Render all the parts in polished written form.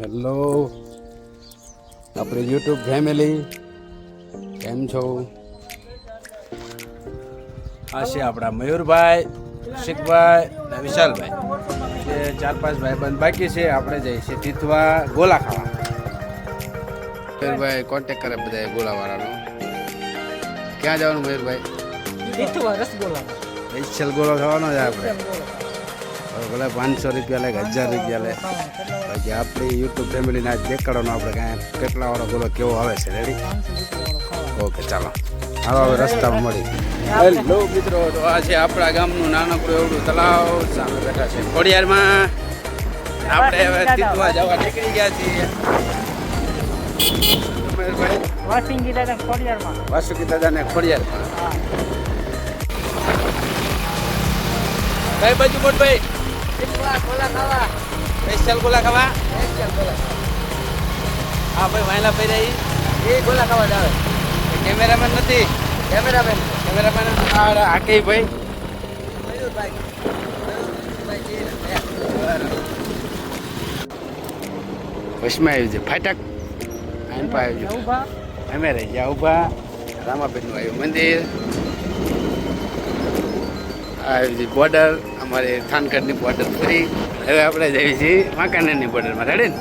Hello આપણે YouTube family કેમ છો? આ છે આપણા મયુરભાઈ, શિખભાઈ અને વિશાલભાઈ. જે 4-5 ભાઈબંધ બાકી છે. આપણે જઈએ છીએ તીથવા ગોલા ખાવા. મયુરભાઈ કોન્ટેક્ટ કરે બધા ગોલાવાળાનો. ક્યાં જવાનું મયુરભાઈ? તીથવા રસગોલા. સ્પેશિયલ ગોળો ખાવાનો છે આપણે. ભલે 500 રૂપિયા લે, 1000 રૂપિયા લે. બાકી આપણી યુટ્યુબ ફેમિલીના દેખાડવાનો આપણે કાંઈ કેટલાવાળો ગોળો કેવો આવે છે. રેડી? ઓકે ચાલો. હાલો હવે રસ્તામાં મળી. હેલો મિત્રો, તો આ છે આપણા ગામનું નાનકડું એવડું તલાવ. સામે બેઠા છે ખોડિયારમાં. આપણે હવે તીથવા જવા નીકળી ગયા છીએ. વાસુકી દાદા ખોડિયારમાં. વાસુકી દાદાને ખોડિયારમાં. કઈ બાજુ મોટભાઈ? ગોલા ખાવા. સ્પેશિયલ ગોલા ખાવા. હા ભાઈ વાયલા પૈરા એ ગોલા ખાવા જ આવે. કેમેરામેન નથી. કેમેરામેન આકે ભાઈ વશમાં આવ્યું છે ફાટક. આમ પા આવ્યું છે. અમે રહી ગયા ઊભા. રામાબેનનું આવ્યું મંદિર. આવ્યું છે બોર્ડર. અમારે થાનગઢની બોર્ડર ફરી. હવે આપણે જઈએ છીએ વાંકાનેરની બોર્ડરમાં. રેડી ને?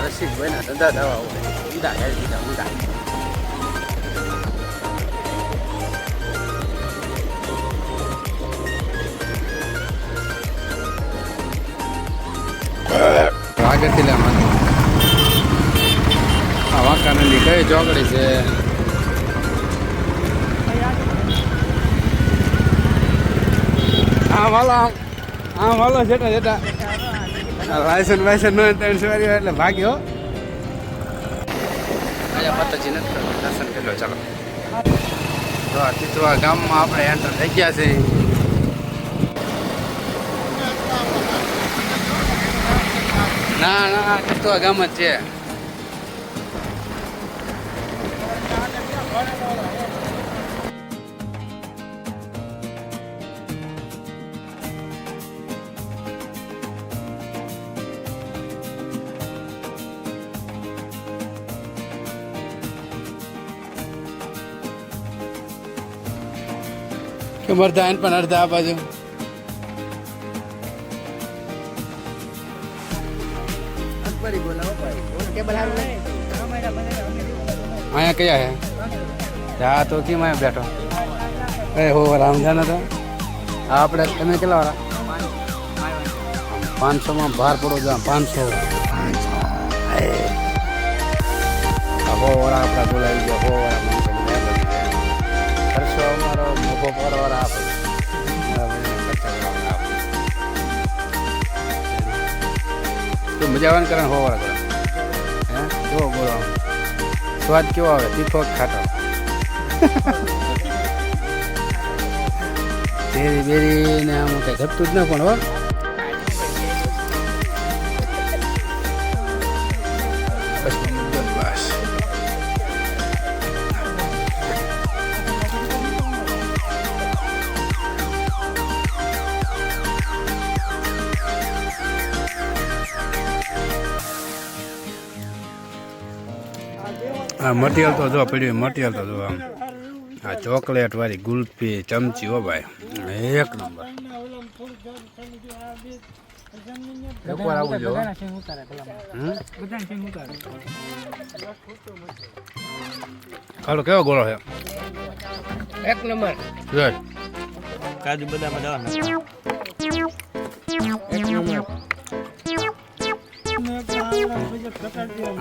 રસિકભાઈ ના ધંધા દવા ઊંડા હેર દીધા ઊંડા. આગળથી લેવાનું. આ વાંકાનેરની કઈ ચોકડી છે? આમ હાલો જેટા જેટા લાયસન્સ વાયસન્સ નો 300 વાળી એટલે ભાગ્યો. અહીંયા માતાજી નથી દર્શન કર્યો. ચાલો તો આ તીથવા ગામમાં આપણે એન્ટર થઈ ગયા છે. ના ના તીથવા ગામ જ છે. કે અડધા એન પણ અડધા આ બાજુ. અહીંયા કયા હે? હા તો કેમ અહીંયા બેઠો? અરે હો રામ જાના તો આપણે તમે કેટલા વાળા? 500 બહાર પડો જા. 500 હો વાળા આપણા બોલાવી ગયા. હો વાળા ખર્ચો અમારો મોભો પરવાળા આપે. તો મજા આવવાનું કારણ હોવાળા કરે. હે કેવો બોલો સ્વાદ કેવો આવે? તીખો ખાટો બેરી બેરી ને આમ કઈ ઘટતું જ ના પણ હો. બસ બસ હા મટીરિયલ તો જો પડ્યું. મટીરિયલ તો જો આમ આ ચોકલેટ વાળી ગુલ્ફી ચમચી હો ભાઈ એક નંબર. એકવાર આવું જો. ખાલો કેવો ગોળો છે? એક નંબર. જોઈ કાજુ બદામ દવા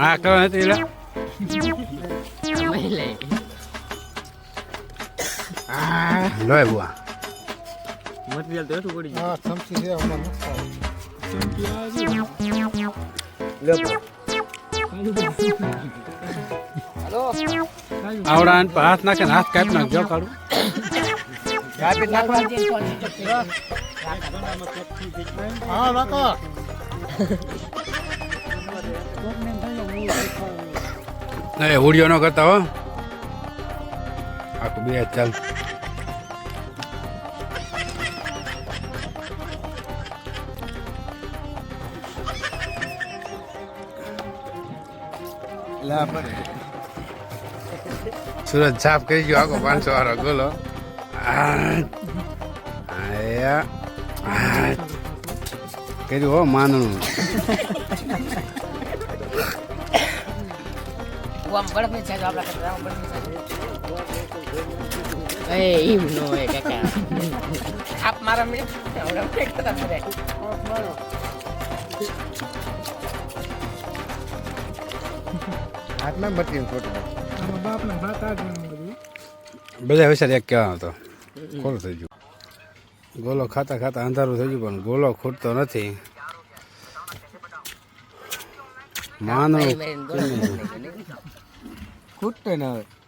હા કરો નથી એટલે લોય બુઆ મટીરિયલ તો એટલું પડી હા ચમચી છે હમણાં ચમચી આવડા આને પર હાથ નાખે ને હાથ કાપી નાખજો કાઢું હા બાકો એ હુડિયો ન કરતા હો આખું બે ચાલ સુરત સાફ કરી ગયો આખો 500 વાળો ગોલો કર્યું હો માનનું આમ બળફ ને ચાલો આપડા કરતા આમ બળફ ને એ ઈમ નો એ કાકા આપ મારા મે આવડા ફેક કરતા ફરે હાથમાં બટીન ફોટો બાપના ભાત આ બધા વિચાર એક કહેવાનો હતો ખોલો થઈ ગયું ગોલો ખાતા ખાતા અંધારું થઈ ગયું પણ ગોલો ખૂટતો નથી માનો ખૂટતો ન હવે